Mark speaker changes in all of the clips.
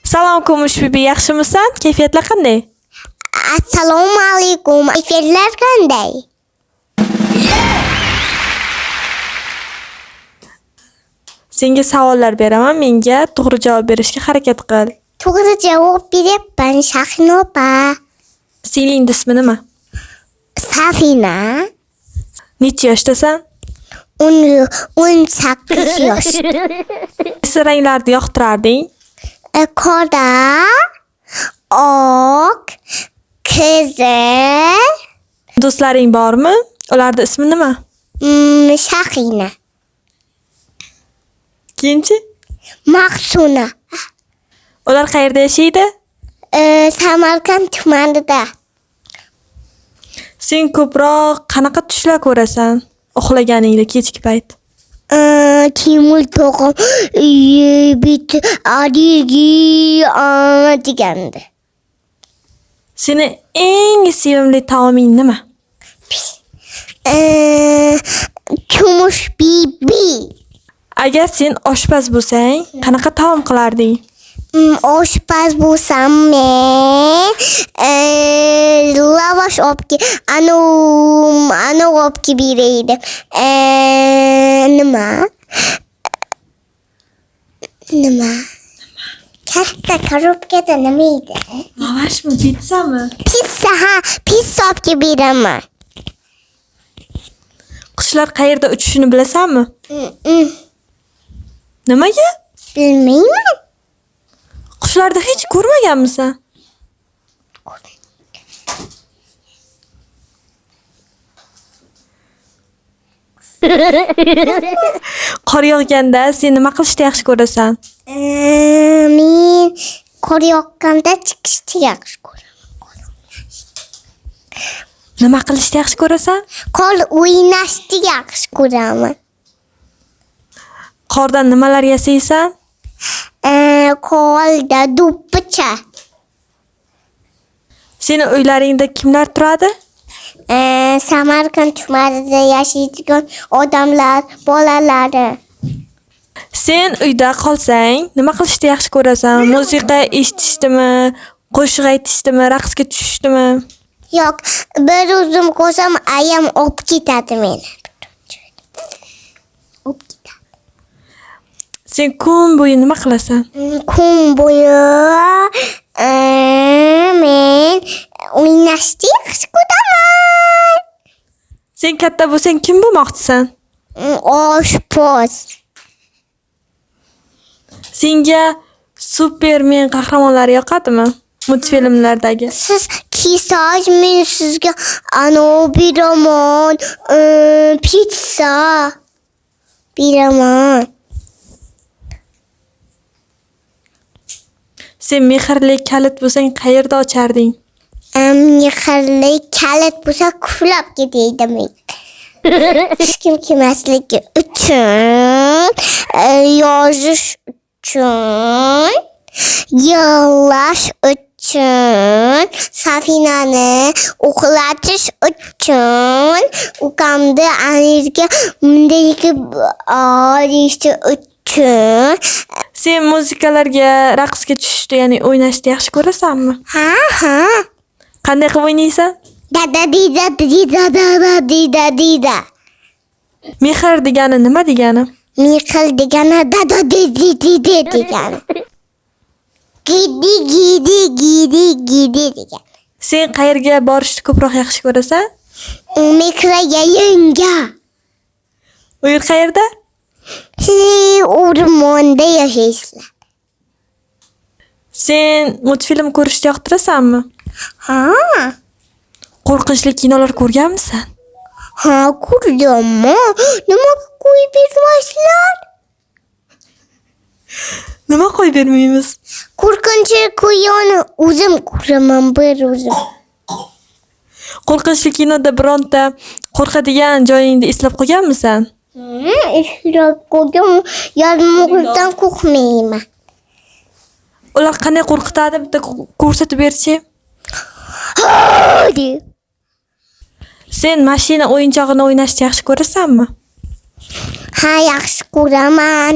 Speaker 1: Salom Kumush bibi, yaxshimisan? Kayfiyatlar qanday?
Speaker 2: Assalomu alaykum. Kayfiyatlar qanday?
Speaker 1: Senga savollar beraman, menga to'g'ri javob berishga harakat qil.
Speaker 2: To'g'ri javob beryapman, Shahino opa.
Speaker 1: Singling ismi nima?
Speaker 2: Safina.
Speaker 1: Necha yoshdasan?
Speaker 2: 18 yosh.
Speaker 1: Qaysi ranglarni yoqtirarding?
Speaker 2: Qora, oq, qizil.
Speaker 1: Do'stlaring bormi? Ularning ismi nima?
Speaker 2: Shahina.
Speaker 1: Keyinchi?
Speaker 2: Maqsuna.
Speaker 1: Ular qayerda yashaydi?
Speaker 2: Samarqand tumanida.
Speaker 1: Sen ko'proq qanaqa tushlar ko'rasan? Uxlaganingda kechki payt.
Speaker 2: Timur to'g'im bit adigi degandi.
Speaker 1: Seni eng sevimli taoming nima?
Speaker 2: Kumush bibi.
Speaker 1: Agar sen oshpaz bo'lsang, qanaqa taom qilarding?
Speaker 2: Oshpaz bo'lsam men lavash olib ana olib beraydi. Nima? Katta korobkada nima edi?
Speaker 1: Lavashmi, pizzami?
Speaker 2: Pizza olib beraman.
Speaker 1: Qushlar qayerda uchishini bilasanmi? Nimaga?
Speaker 2: Bilmayman.
Speaker 1: Qushlarni hech ko'rmaganmisan? Qor yog'ganda sen nima qilishni yaxshi ko'rasan?
Speaker 2: Men qor yoqqanda chiqishni yaxshi ko'raman.
Speaker 1: Nima qilishni yaxshi ko'rasan?
Speaker 2: Qor o'ynashni yaxshi ko'raman.
Speaker 1: Qordan nimalar yasaysan?
Speaker 2: Qorda do'ppicha.
Speaker 1: Seni uylaringda kimlar turadi?
Speaker 2: Samarqand tumanida yashaydigan odamlar, bolalari.
Speaker 1: Sen uyda qolsang, nima qilishni yaxshi ko'rasan? Musiqa eshitishdimi, qo'shiq aytishdimi, raqsga tushishdimi?
Speaker 2: Yo'q, bir o'zim qo'sam, ayam olib ketadi meni.
Speaker 1: Sen kun bo'yi nima qilasan?
Speaker 2: Kun bo'yi men o'ynashni yaxshi ko'raman.
Speaker 1: Sen katta bo'lsang, kim bo'lmoqchisan?
Speaker 2: Oshpaz.
Speaker 1: Senga Superman qahramonlari yoqadimi? Multfilmlardagi.
Speaker 2: Siz kisaj, men sizga beraman, pizza beraman.
Speaker 1: Sen mehrli kalit bo'lsang, qayerda ocharding?
Speaker 2: Mehrli kalit bo'lsa, qulab ketaydi men. Hech kim kelmasligi uchun, yozish uchun, yig'lash uchun, Safinani uxlatish uchun, ukamni anirga bunday olishi uchun.
Speaker 1: Sen muzikalarga, raqsga tushishni, ya'ni o'ynashni yaxshi ko'rasanmi?
Speaker 2: Ha.
Speaker 1: Qanday qilib o'ynaysan?
Speaker 2: Dida.
Speaker 1: Mehr degani nima degani?
Speaker 2: Mehr degani degani. Gidi degani.
Speaker 1: Sen qayerga borishni ko'proq yaxshi ko'rasan?
Speaker 2: Mehrga yanga.
Speaker 1: U yer qayerda?
Speaker 2: O'rmonda yashaysizlar.
Speaker 1: Sen multfilm ko'rishni yoqtirasanmi?
Speaker 2: Ha.
Speaker 1: Qo'rqinchli kinolar ko'rganmisan?
Speaker 2: Ha, ko'rganman. Nima qo'yib bermaslar?
Speaker 1: Nima qo'yib bermaymiz?
Speaker 2: Qo'rqinchli kinoni o'zim ko'raman, bir o'zim.
Speaker 1: Qo'rqinchli kinoda bironta qo'rqadigan joyingni eslab qo'yganmisan?
Speaker 2: Eslab qo'ydim, yalmog'izdan qo'rqmayman.
Speaker 1: Ular qanday qo'rqitadi, bitta ko'rsatib berchi?
Speaker 2: Hadi.
Speaker 1: Sen mashina o'yinchog'ini o'ynashni yaxshi ko'rasanmi?
Speaker 2: Ha, yaxshi ko'raman.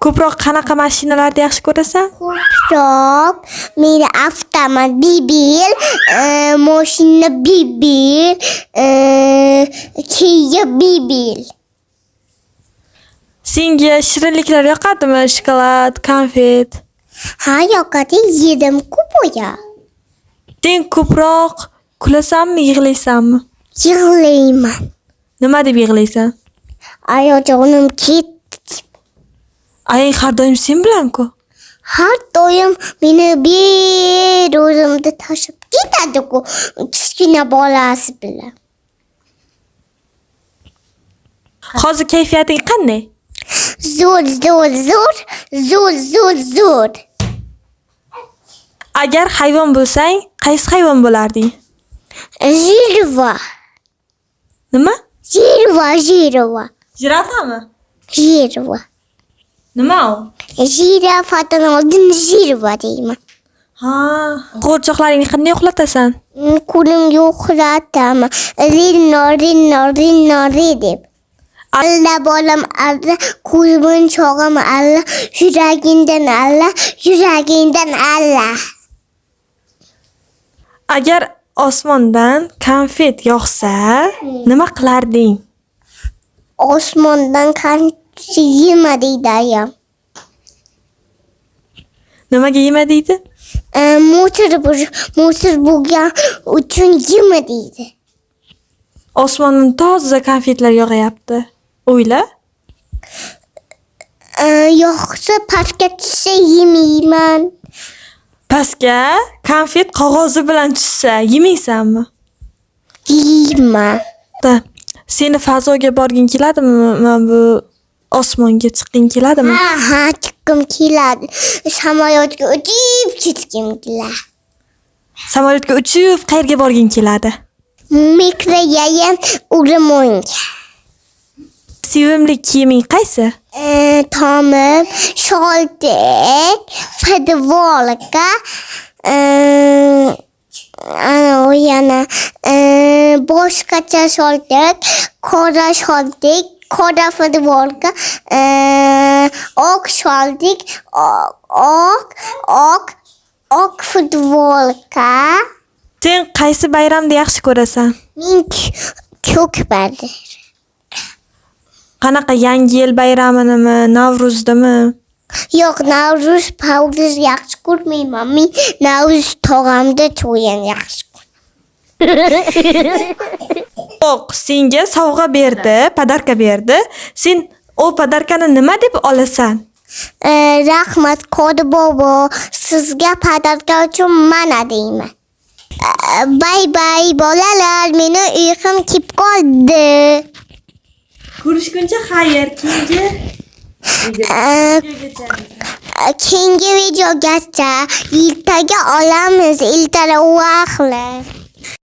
Speaker 1: Ko'proq qanaqa mashinalarni yaxshi ko'rasan?
Speaker 2: Ko'proq meni avtomat Bibil, mashina Bibil, Kia Bibil.
Speaker 1: Senga shirinliklar yoqadimi? Shokolad, konfet.
Speaker 2: Ha, yoqadi, yedim-ku boya.
Speaker 1: Sen ko'proq kulasanmi, yig'laysanmi?
Speaker 2: Yig'layman.
Speaker 1: Nima deb yig'laysan?
Speaker 2: Oyoqjonim ketdi.
Speaker 1: Ayang har doim sen bilan-ku.
Speaker 2: Har doim meni o'zimda tashib ketadi-ku, kichkina bolasi bilan.
Speaker 1: Hozir kayfiyating qanday?
Speaker 2: Zo'r.
Speaker 1: Agar hayvon bo'lsang, qaysi hayvon bo'larding?
Speaker 2: Jirva.
Speaker 1: Nima?
Speaker 2: Jirva.
Speaker 1: Jirafami?
Speaker 2: Jirva.
Speaker 1: Nima u?
Speaker 2: Jirafadan oldin jirva deyman.
Speaker 1: Ha, qo'rchoqlaringni qanday uxlatasan?
Speaker 2: Qo'limga uxlataman. Rinno deb. Alla bolam alla, ko'zim chog'im alla, yuragingdan alla.
Speaker 1: Agar osmondan konfet yog'sa, nima qilarding?
Speaker 2: Osmondan qancha yema deydi ayam.
Speaker 1: Nimaga yema deydi?
Speaker 2: Mo'sir bo'lgan uchun yema deydi.
Speaker 1: Osmondan toza konfetlar yog'ayapti. O'yla.
Speaker 2: Yo'qsa pastga tushsa yemayman.
Speaker 1: Pastga konfet qog'ozi bilan tushsa, yemaysanmi?
Speaker 2: Yeyman.
Speaker 1: Seni fazoga borging keladimi? Mana bu osmonga chiqqing keladimi?
Speaker 2: Ha, chiqqim keladi. Samolyotga uchib ketgim keladi.
Speaker 1: Samolyotga uchib qayerga borging keladi?
Speaker 2: Mikrogayam O'rmonga.
Speaker 1: Sevimli kiyiming qaysi?
Speaker 2: Tomim, sholtik, fudbolka, yana boshqacha sholtik, qora sholtik, qora fudbolka, oq sholtik, oq fudbolka.
Speaker 1: Sen qaysi bayramni yaxshi ko'rasan?
Speaker 2: Men ko'k bayram.
Speaker 1: Qanaqa yangi yil bayraminimi, Navruzdami?
Speaker 2: Yo'q, Navruz yaxshi ko'rmayman. Men Navruz tog'amda to'yani yaxshi ko'raman.
Speaker 1: Yo'q, senga sovg'a berdi, podarka berdi. Sen o podarkani nima deb olasan?
Speaker 2: Rahmat, Qodi bobo, sizga podarka uchun mana deyman. Bay bolalar, meni uyqum kelib qoldi.
Speaker 1: Ko'rishguncha xayr,
Speaker 2: keyingi videogacha ertaga olamiz. Ertaga vaqtlar.